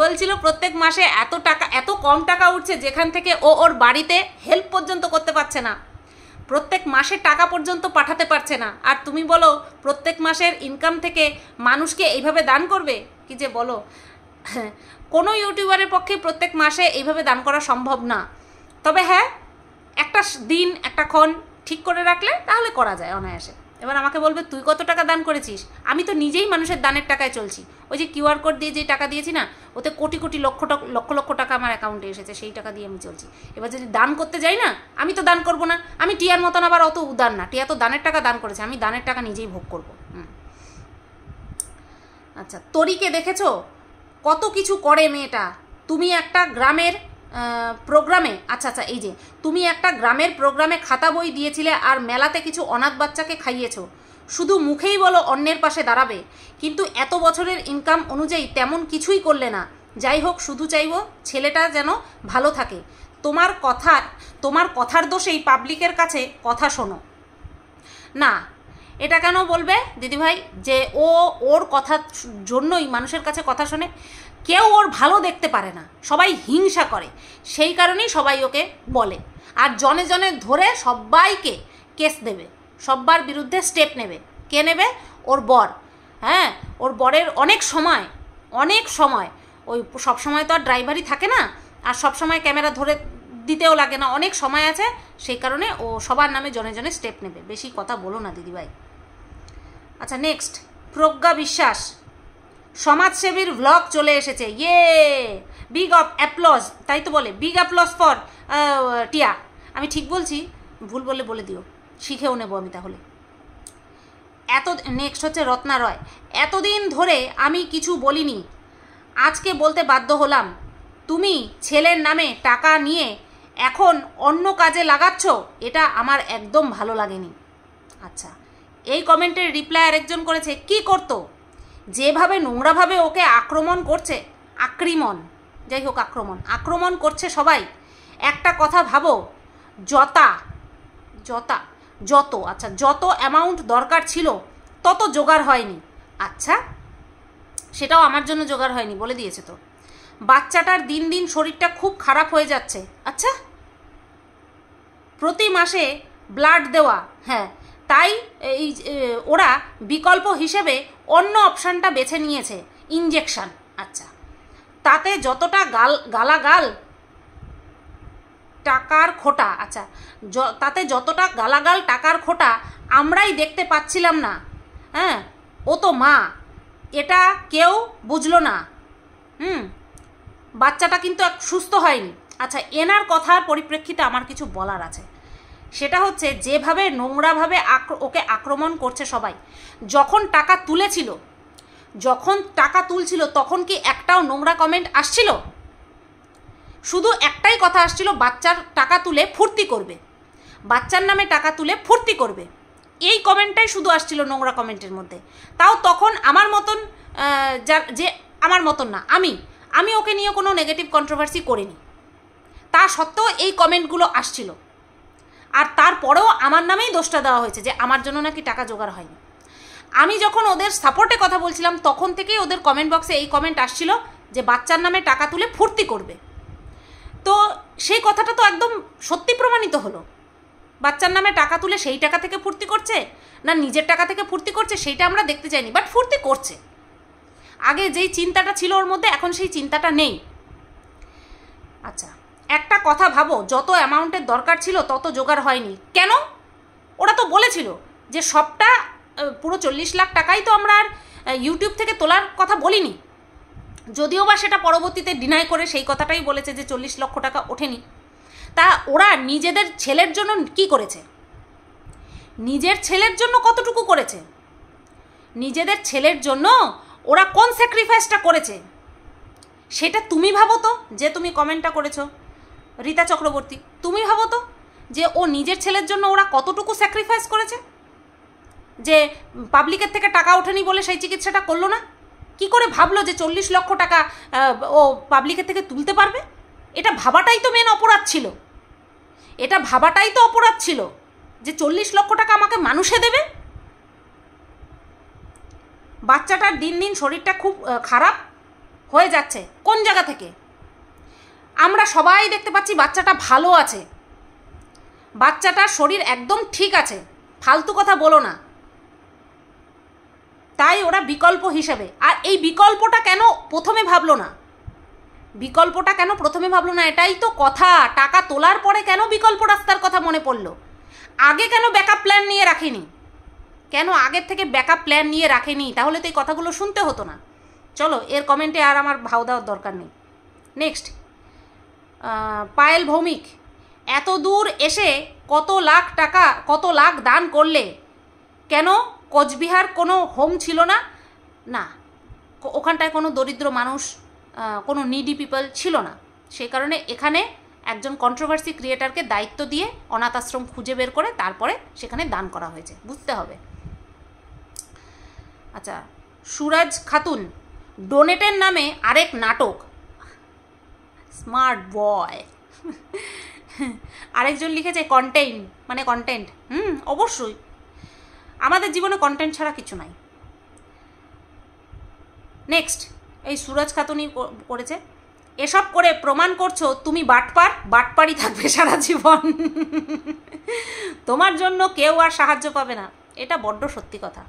বলছিল প্রত্যেক মাসে এত টাকা, এত কম টাকা উঠছে যেখান থেকে ও ওর বাড়িতে হেল্প পর্যন্ত করতে পারছে না, প্রত্যেক মাসে টাকা পর্যন্ত পাঠাতে পারছে না, আর তুমি বলো প্রত্যেক মাসের ইনকাম থেকে মানুষকে এইভাবে দান করবে? কি যে বলো, কোনো ইউটিউবারের পক্ষে প্রত্যেক মাসে এইভাবে দান করা সম্ভব না। তবে হ্যাঁ, একটা দিন একটা ক্ষণ ঠিক করে রাখলে তাহলে করা যায় অনায়াসে। এবার আমাকে বলবে তুই কত টাকা দান করেছিস? আমি তো নিজেই মানুষের দানের টাকায় চলছি। ওই যে কিউআর কোড দিয়ে যে টাকা দিয়েছি না, ওতে কোটি কোটি লক্ষ লক্ষ টাকা আমার অ্যাকাউন্টে এসেছে, সেই টাকা দিয়ে আমি চলছি। এবার যদি দান করতে যাই না, আমি তো দান করব না, আমি টিয়ার মতন আবার অত উদার না, টিয়া তো দানের টাকা দান করেছে, আমি দানের টাকা নিজেই ভোগ করব। আচ্ছা, তরিকে দেখেছো কত কিছু করে মেয়েটা? তুমি একটা গ্রামের প্রোগ্রামে, আচ্ছা আচ্ছা, এই যে তুমি একটা গ্রামের প্রোগ্রামে খাতা বই দিয়েছিলে আর মেলাতে কিছু অনাথ বাচ্চাকে খাইয়েছো। শুধু মুখেই বলো অন্যের পাশে দাঁড়াবে, কিন্তু এত বছরের ইনকাম অনুযায়ী তেমন কিছুই করলে না। যাই হোক, শুধু চাইবো ছেলেটা যেন ভালো থাকে। তোমার কথার দোষেই পাবলিকের কাছে কথা শোনো না। এটা কেন বলবে দিদিভাই যে ওর কথার জন্যই মানুষের কাছে কথা শোনে? কেউ ওর ভালো দেখতে পারে না, সবাই হিংসা করে, সেই কারণেই সবাই ওকে বলে। আর জনে জনে ধরে সবাইকে কেস দেবে, সবার বিরুদ্ধে স্টেপ নেবে। কে নেবে? ওর বর। হ্যাঁ, ওর বরের অনেক সময় ওই সব সময় তো আর ড্রাইভারই থাকে না, আর সব সময় ক্যামেরা ধরে দিতেও লাগে না, অনেক সময় আছে, সেই কারণে ও সবার নামে জনে জনে স্টেপ নেবে। বেশি কথা বলো না দিদিভাই। আচ্ছা, নেক্সট, প্রজ্ঞা বিশ্বাস সমাজসেবীর ভ্লগ চলে এসেছে। ইয়ে, বিগ অ্যাপ্লজ, তাই তো বলে, বিগ অ্যাপ্লজ ফর টিয়া। আমি ঠিক বলছি? ভুল বলে দিও, শিখেও নেব আমি তাহলে। নেক্সট হচ্ছে রত্না রয়। এতদিন ধরে আমি কিছু বলিনি, আজকে বলতে বাধ্য হলাম। তুমি ছেলের নামে টাকা নিয়ে এখন অন্য কাজে লাগাচ্ছ, এটা আমার একদম ভালো লাগেনি। আচ্ছা, এই কমেন্টের রিপ্লাই আরেকজন করেছে, কি করতো? যেভাবে নোংরাভাবে ওকে আক্রমণ করছে, আক্রমণ করছে সবাই। একটা কথা ভাবো, যত অ্যামাউন্ট দরকার ছিল তত জোগাড় হয়নি। আচ্ছা, সেটাও আমার জন্য জোগাড় হয়নি বলে দিয়েছে তো। বাচ্চাটার দিন দিন শরীরটা খুব খারাপ হয়ে যাচ্ছে। আচ্ছা, প্রতি মাসে ব্লাড দেওয়া, হ্যাঁ, তাই এই ওরা বিকল্প হিসেবে অন্য অপশানটা বেছে নিয়েছে, ইঞ্জেকশন। আচ্ছা, তাতে যতটা গালাগাল টাকার খোটা, আচ্ছা তাতে যতটা গালাগাল টাকার খোটা আমরাই দেখতে পাচ্ছিলাম না। হ্যাঁ, ও তো মা, এটা কেউ বুঝলো না। বাচ্চাটা কিন্তু সুস্থ হয়নি। আচ্ছা, এনার কথার পরিপ্রেক্ষিতে আমার কিছু বলার আছে। সেটা হচ্ছে, যেভাবে নোংরাভাবে ওকে আক্রমণ করছে সবাই। যখন টাকা তুলছিল তখন কি একটাও নোংরা কমেন্ট আসছিল? শুধু একটাই কথা আসছিল, বাচ্চার টাকা তুলে ফুর্তি করবে, বাচ্চার নামে টাকা তুলে ফুর্তি করবে, এই কমেন্টটাই শুধু আসছিল নোংরা কমেন্টের মধ্যে। তাও তখন আমার মতন আমার মতন না, আমি ওকে নিয়ে কোনো নেগেটিভ কন্ট্রোভার্সি করিনি, তা সত্ত্বেও এই কমেন্টগুলো আসছিল। আর তারপরেও আমার নামেই দোষটা দেওয়া হয়েছে যে আমার জন্য নাকি টাকা জোগাড় হয়নি। আমি যখন ওদের সাপোর্টে কথা বলছিলাম তখন থেকেই ওদের কমেন্ট বক্সে এই কমেন্ট আসছিল যে বাচ্চার নামে টাকা তুলে ফুর্তি করবে। তো সেই কথাটা তো একদম সত্যি প্রমাণিত হলো। বাচ্চার নামে টাকা তুলে সেই টাকা থেকে ফুর্তি করছে না নিজের টাকা থেকে ফুর্তি করছে সেইটা আমরা দেখতে চাইনি, বাট ফুর্তি করছে। আগে যেই চিন্তাটা ছিল ওর মধ্যে, এখন সেই চিন্তাটা নেই। আচ্ছা, একটা কথা ভাবো, যত অ্যামাউন্টের দরকার ছিল তত জোগাড় হয়নি কেন? ওরা তো বলেছিল যে সবটা পুরো 40 লাখ টাকাই তো আমরা আর ইউটিউব থেকে তোলার কথা বলিনি, যদিও বা সেটা পরবর্তীতে ডিনাই করে সেই কথাটাই বলেছে যে 40 লক্ষ টাকা ওঠেনি। তা ওরা নিজেদের ছেলের জন্য কি করেছে? নিজের ছেলের জন্য কতটুকু করেছে, নিজেদের ছেলের জন্য ওরা কোন স্যাক্রিফাইসটা করেছে সেটা তুমি ভাবো তো। যে তুমি কমেন্টটা করেছো রীতা চক্রবর্তী, তুমি ভাবো তো যে ও নিজের ছেলের জন্য ওরা কতটুকু স্যাক্রিফাইস করেছে। যে পাবলিকের থেকে টাকা ওঠেনি বলে সেই চিকিৎসাটা করলো না, কি করে ভাবলো যে 40 লক্ষ টাকা ও পাবলিকের থেকে তুলতে পারবে? এটা ভাবাটাই তো মেন অপরাধ ছিল, এটা ভাবাটাই তো অপরাধ ছিল যে 40 লক্ষ টাকা আমাকে মানুষে দেবে। বাচ্চাটার দিন দিন শরীরটা খুব খারাপ হয়ে যাচ্ছে। কোন জায়গা থেকে? আমরা সবাই দেখতে পাচ্ছি বাচ্চাটা ভালো আছে, বাচ্চাটার শরীর একদম ঠিক আছে, ফালতু কথা বলো না। তাই ওরা বিকল্প হিসেবে, আর এই বিকল্পটা কেন প্রথমে ভাবলো না, বিকল্পটা কেন প্রথমে ভাবলো না? এটাই তো কথা। টাকা তোলার পরে কেন বিকল্প রাস্তার কথা মনে পড়লো? আগে কেন ব্যাকআপ প্ল্যান নিয়ে রাখেনি? কেন আগের থেকে ব্যাকআপ প্ল্যান নিয়ে রাখেনি? তাহলে তো এই কথাগুলো শুনতে হতো না। চলো, এর কমেন্টে আর আমার ভাও দেওয়ার দরকার নেই। নেক্সট, পায়েল ভৌমিক, এত দূর এসে কত লাখ টাকা, কত লাখ দান করলে, কেন কোচবিহার কোনো হোম ছিল না? না, ওখানটায় কোনো দরিদ্র মানুষ, কোনো নিডি পিপল ছিল না, সেই কারণে এখানে একজন কন্ট্রোভার্সি ক্রিয়েটারকে দায়িত্ব দিয়ে অনাথ আশ্রম খুঁজে বের করে তারপরে সেখানে দান করা হয়েছে, বুঝতে হবে। আচ্ছা, সুরাজ খাতুন, ডোনেটের নামে আরেক নাটক। Smart boy. আরেকজন লিখেছে কন্টেন্ট, মানে কন্টেন্ট। অবশ্যই আমাদের জীবনে কন্টেন্ট ছাড়া কিছু নাই। নেক্সট, এই সুরাজ খাতুনই করেছে, এসব করে প্রমাণ করছো তুমি বাটপার, বাটপারই থাকবে সারা জীবন, তোমার জন্য কেউ আর সাহায্য পাবে না। এটা বড্ড সত্যি কথা।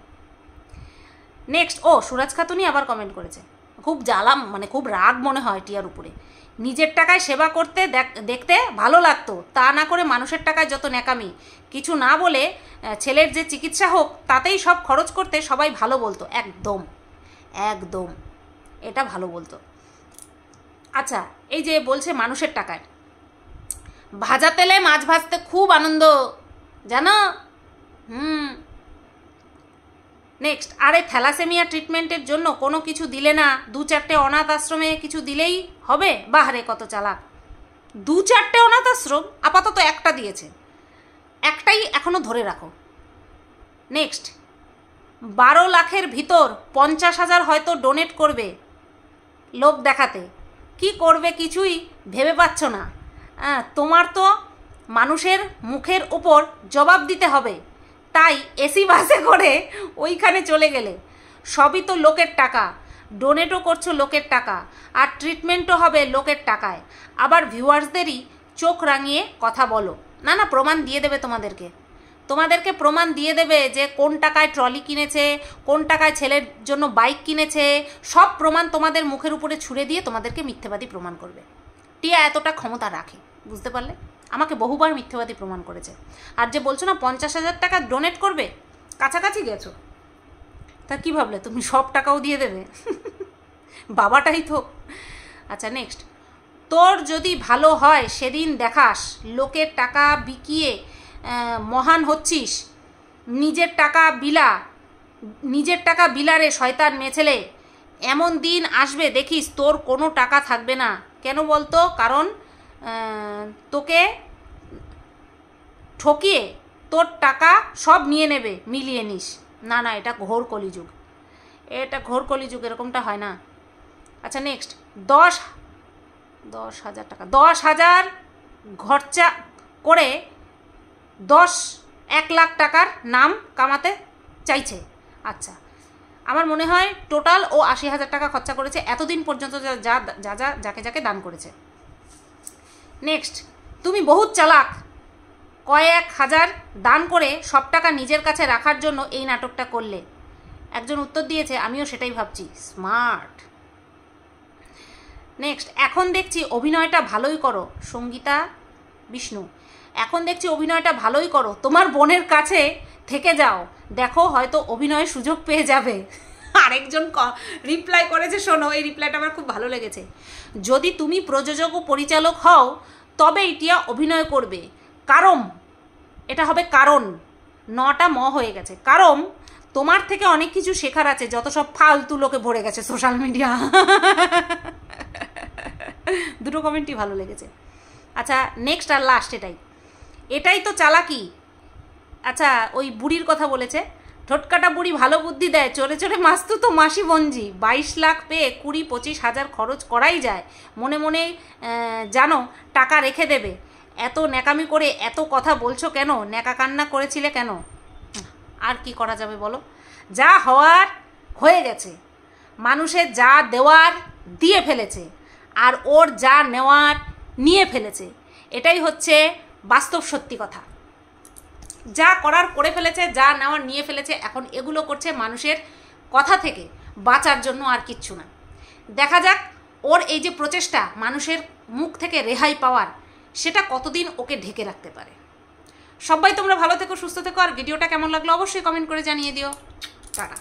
নেক্সট, ও সুরাজ খাতুনই আবার কমেন্ট করেছে, খুব জ্বালাম, মানে খুব রাগ মনে হয় টিয়ার উপরে। নিজের টাকায় সেবা করতে দেখতে ভালো লাগতো, তা না করে মানুষের টাকায় যত ন্যাকামি। কিছু না বলে ছেলের যে চিকিৎসা হোক তাতেই সব খরচ করতে সবাই ভালো বলতো। একদম একদম, এটা ভালো বলতো। আচ্ছা, এই যে বলছে মানুষের টাকায়, ভাজা তেলে মাছ ভাজতে খুব আনন্দ, জানো? নেক্সট, আরে থ্যালাসেমিয়া ট্রিটমেন্টের জন্য কোনো কিছু দিলে না, 2-4টে অনাথ আশ্রমে কিছু দিলেই হবে? বাহারে কত চালাক! 2-4টে অনাথ আশ্রম, আপাতত একটা দিয়েছে, একটাই এখনো ধরে রাখো। নেক্সট, 12 লাখের ভিতর 50,000 হয়তো ডোনেট করবে লোক দেখাতে, কি করবে কিছুই ভেবে পাচ্ছ না। তোমার তো মানুষের মুখের উপর জবাব দিতে হবে, তাই এসি বাসে করে ওইখানে চলে গেলে। সবই তো লোকের টাকা, ডোনেটও করছো লোকের টাকা, আর ট্রিটমেন্টও হবে লোকের টাকায়, আবার ভিউয়ার্সদেরই চোখ রাঙিয়ে কথা বলো। না না, প্রমাণ দিয়ে দেবে তোমাদেরকে প্রমাণ দিয়ে দেবে যে কোন টাকায় ট্রলি কিনেছে, কোন টাকায় ছেলের জন্য বাইক কিনেছে, সব প্রমাণ তোমাদের মুখের উপরে ছুড়ে দিয়ে তোমাদেরকে মিথ্যেবাদী প্রমাণ করবে। টিয়া এতটা ক্ষমতা রাখে, বুঝতে পারলে? আমাকে বহুবার মিথ্যেবাদী প্রমাণ করেছে। আর যে বলছো না 50,000 টাকা ডোনেট করবে, কাছাকাছি গেছো। তা কি ভাবলে তুমি সব টাকাও দিয়ে দেবে? বাবাটাই তো। আচ্ছা, নেক্সট, তোর যদি ভালো হয় সেদিন দেখাস, লোকের টাকা বিকিয়ে মহান হচ্ছিস, নিজের টাকা বিলারে শয়তান মেছেলে। এমন দিন আসবে দেখিস তোর কোনো টাকা থাকবে না। কেন বলতো? কারণ তোকে ঠকিয়ে তোর টাকা সব নিয়ে নেবে, মিলিয়ে নিস। না না, এটা ঘোর কলিযুগ, এটা ঘোর কলিযুগ, এরকমটা হয় না। আচ্ছা, নেক্সট, 10,000 টাকা, 10,000 খরচা করে 1 লাখ টাকার নাম কামাতে চাইছে। আচ্ছা, আমার মনে হয় টোটাল ও 80,000 টাকা খরচা করেছে এতদিন পর্যন্ত, যাকে দান করেছে। নেক্সট, তুমি বহুত চালাক, কয়েক হাজার দান করে সব টাকা নিজের কাছে রাখার জন্য এই নাটকটা করলে। একজন উত্তর দিয়েছে, আমিও সেটাই ভাবছি, স্মার্ট। নেক্সট, এখন দেখছি অভিনয়টা ভালোই করো, সঙ্গীতা বিষ্ণু। এখন দেখছি অভিনয়টা ভালোই করো, তোমার বোনের কাছে থেকে যাও, দেখো হয়তো অভিনয়ের সুযোগ পেয়ে যাবে। আরেকজন রিপ্লাই করেছে, শোনো, এই রিপ্লাইটা আমার খুব ভালো লেগেছে। যদি তুমি প্রযোজক ও পরিচালক হও তবে টিয়া অভিনয় করবে, কারণ এটা হবে কারণ, 9টা হয়ে গেছে। কারণ তোমার থেকে অনেক কিছু শেখার আছে, যত সব ফালতু লোকে ভরে গেছে সোশ্যাল মিডিয়া। দুটো কমেন্টই ভালো লেগেছে। আচ্ছা নেক্সট আর লাস্ট, এটাই তো চালাকি। আচ্ছা ওই বুড়ির কথা বলেছে, ঠোটকাটা বুড়ি ভালো বুদ্ধি দেয়, চোরে চোরে মাস্তু তো মাসি বঞ্জি, 22 লাখ পেয়ে 20-25 হাজার খরচ করাই যায়, মনে মনে জানো টাকা রেখে দেবে, এত ন্যাকামি করে এত কথা বলছো কেন, ন্যাকা কান্না করেছিলে কেন? আর কি করা যাবে বলো, যা হওয়ার হয়ে গেছে, মানুষের যা দেওয়ার দিয়ে ফেলেছে, আর ওর যা নেওয়ার নিয়ে ফেলেছে, এটাই হচ্ছে বাস্তব সত্যি কথা। যা করার করে ফেলেছে, যা নেওয়ার নিয়ে ফেলেছে, এখন এগুলো করছে মানুষের কথা থেকে বাঁচার জন্য, আর কিচ্ছু না। দেখা যাক ওর এই যে প্রচেষ্টা মানুষের মুখ থেকে রেহাই পাওয়ার, সেটা কতদিন ওকে ঢেকে রাখতে পারে। সবাই তোমরা ভালো থেকো, সুস্থ থেকো, আর ভিডিওটা কেমন লাগলো অবশ্যই কমেন্ট করে জানিয়ে দিও। টাটা।